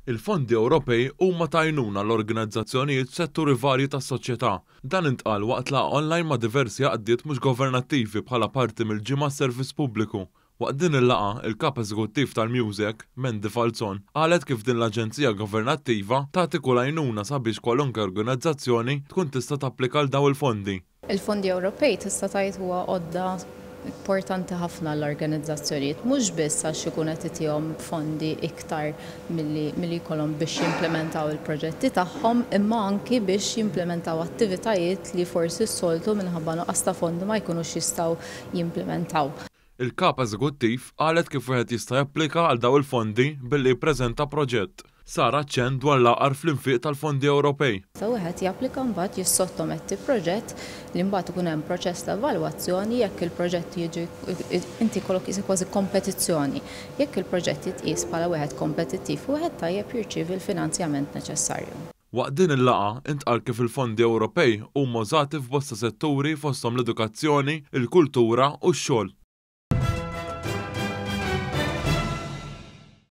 Il-fondi Ewropej huma ta' għajnuna l-organizzazzjonijiet f'setturi varji tas-soċjetà. Dan intqal waqt laqgħa online ma' diversi għaqdiet mhux governattivi bħala parti mill-ġimgħa servizz pubbliku. Waqt din il-laqgħa, il-kap eżekuttiv tal-Music, Mendi Falzon, qalet kif din l-Aġenzija Governattiva tagħti kull għajnuna sabiex kwalunkwe organizzazzjoni tkun tista' tapplika l dawn il-fondi. Il-fondi Ewropej tista' tgħid huwa għodda importanti ħafna l-organizzazzjonijiet, mhux biss għax ikun qed itihom fondi iktar milli jkollhom biex jimplementaw il-proġetti tagħhom, imma anki biex jimplementaw attivitajiet li forsi s-soltu minħabba nuqqas ta' fondi ma jkunux jistgħu jimplementaw. Il-kap eżekuttiv qalet kif wieħed jista' japplika għal dawn il-fondi billi jippreżenta proġett. Sara ċen dwar l-aqar fl-infiq tal-fondi Ewropej. Sa wieħed japplika mbagħad jissottometti proġett li mbagħad ikun hemm proċess ta' evalwazzjoni jekk il-proġett jiġi inti jkollok kważi kompetizzjoni. Jekk il-proġett jitqies bħala wieħed kompetittiv wieħed tajjeb jirċievi l-finanzjament neċessarju. Waqt din il-laqgħa intqal kif il-fondi Ewropej huma użati f'bosta setturi fosthom l-edukazzjoni, il-kultura u x-xogħol.